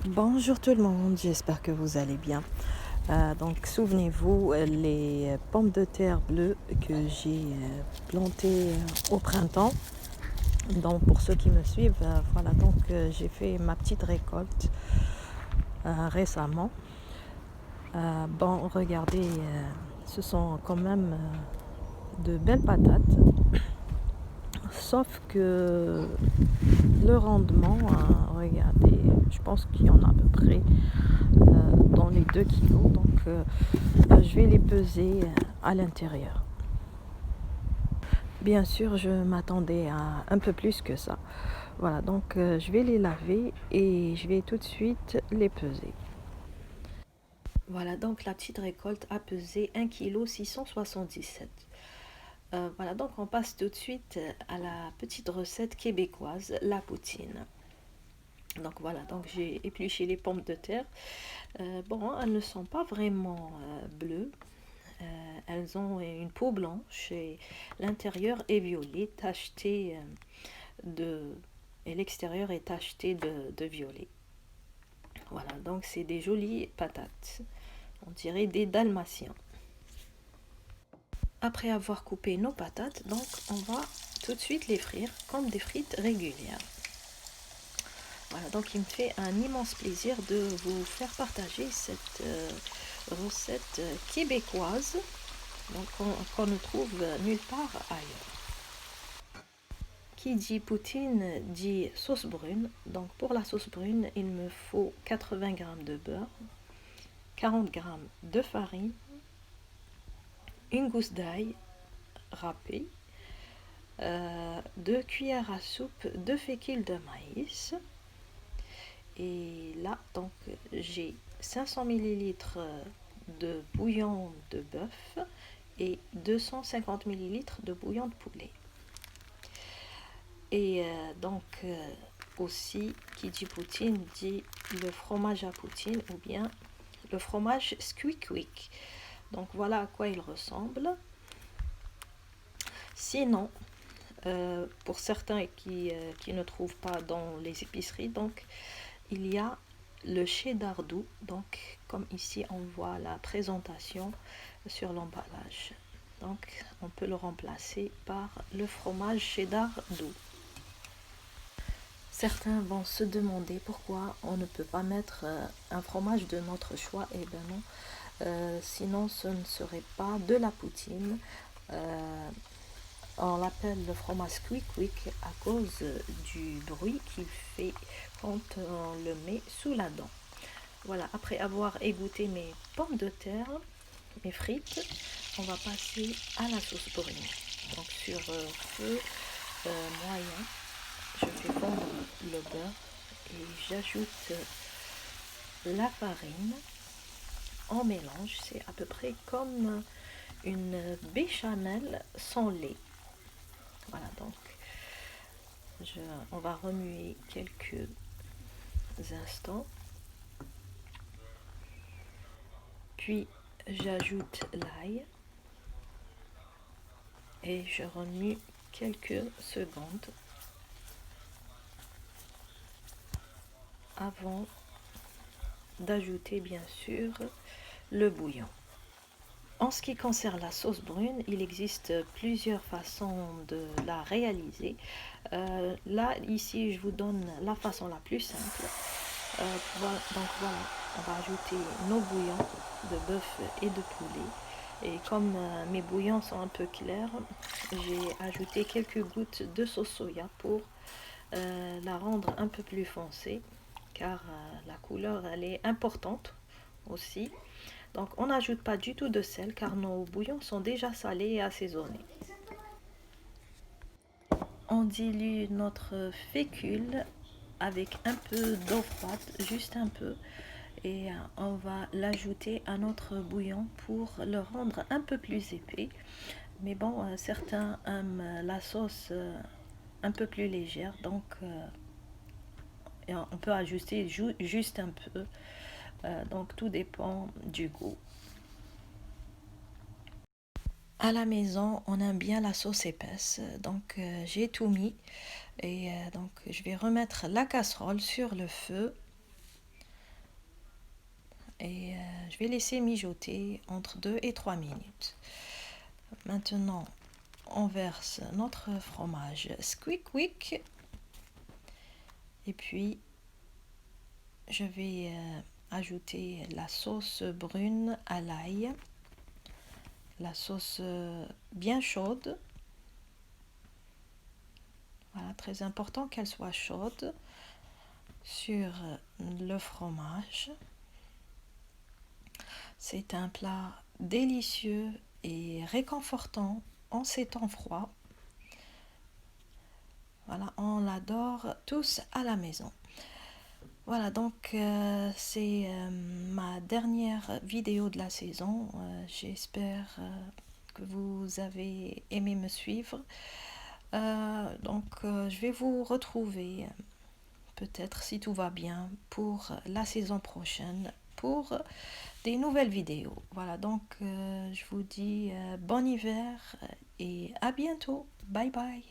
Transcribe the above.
Bonjour tout le monde, j'espère que vous allez bien. Donc souvenez-vous, les pommes de terre bleues que j'ai plantées au printemps. Donc pour ceux qui me suivent, voilà, donc j'ai fait ma petite récolte récemment. Bon, regardez, ce sont quand même de belles patates, sauf que le rendement, regardez, je pense qu'il y en a à peu près dans les 2 kilos. Donc je vais les peser à l'intérieur. Bien sûr, je m'attendais à un peu plus que ça. Voilà, donc je vais les laver et je vais tout de suite les peser. Voilà, donc la petite récolte a pesé 1,677 kg. Voilà, donc on passe tout de suite à la petite recette québécoise, la poutine. Donc voilà, donc j'ai épluché les pommes de terre. Bon, elles ne sont pas vraiment bleues. Elles ont une peau blanche et l'intérieur est violet, tacheté et l'extérieur est tacheté de violet. Voilà, donc c'est des jolies patates. On dirait des dalmatiens. Après avoir coupé nos patates, donc on va tout de suite les frire comme des frites régulières. Voilà, donc il me fait un immense plaisir de vous faire partager cette recette québécoise qu'on ne trouve nulle part ailleurs. Qui dit poutine dit sauce brune. Donc pour la sauce brune, il me faut 80 g de beurre, 40 g de farine, une gousse d'ail râpée, 2 cuillères à soupe de fécule de maïs. Et là, donc, j'ai 500 ml de bouillon de bœuf et 250 ml de bouillon de poulet. Et aussi, qui dit poutine, dit le fromage à poutine ou bien le fromage Squeak. Donc voilà à quoi il ressemble. Sinon, pour certains qui ne trouvent pas dans les épiceries, donc il y a le cheddar doux. Donc comme ici on voit la présentation sur l'emballage. Donc on peut le remplacer par le fromage cheddar doux. Certains vont se demander pourquoi on ne peut pas mettre un fromage de notre choix. Eh bien non, sinon ce ne serait pas de la poutine. On l'appelle le fromage Squeak à cause du bruit qu'il fait quand on le met sous la dent. Voilà, après avoir égoutté mes pommes de terre, mes frites, on va passer à la sauce brune. Donc sur feu moyen, je fais fondre le beurre et j'ajoute la farine. On mélange, c'est à peu près comme une béchamel sans lait. Voilà, donc on va remuer quelques instants. Puis j'ajoute l'ail et je remue quelques secondes avant d'ajouter bien sûr le bouillon. En ce qui concerne la sauce brune, il existe plusieurs façons de la réaliser. Là, ici, je vous donne la façon la plus simple. Donc voilà, on va ajouter nos bouillons de bœuf et de poulet. Et comme mes bouillons sont un peu clairs, j'ai ajouté quelques gouttes de sauce soya pour la rendre un peu plus foncée, car la couleur elle est importante aussi. Donc on n'ajoute pas du tout de sel car nos bouillons sont déjà salés et assaisonnés. On dilue notre fécule avec un peu d'eau froide, juste un peu, et on va l'ajouter à notre bouillon pour le rendre un peu plus épais. Mais bon, certains aiment la sauce un peu plus légère, donc on peut ajuster juste un peu. Donc tout dépend du goût. À la maison, on aime bien la sauce épaisse, donc j'ai tout mis et donc je vais remettre la casserole sur le feu. et je vais laisser mijoter entre 2 et 3 minutes. Maintenant, on verse notre fromage Squeak et puis je vais ajouter la sauce brune à l'ail, la sauce bien chaude. Voilà, très important qu'elle soit chaude sur le fromage. C'est un plat délicieux et réconfortant en ces temps froids. Voilà, on l'adore tous à la maison. Voilà, donc c'est ma dernière vidéo de la saison. J'espère que vous avez aimé me suivre. Je vais vous retrouver peut-être si tout va bien pour la saison prochaine pour des nouvelles vidéos. Voilà, donc je vous dis bon hiver et à bientôt. Bye bye.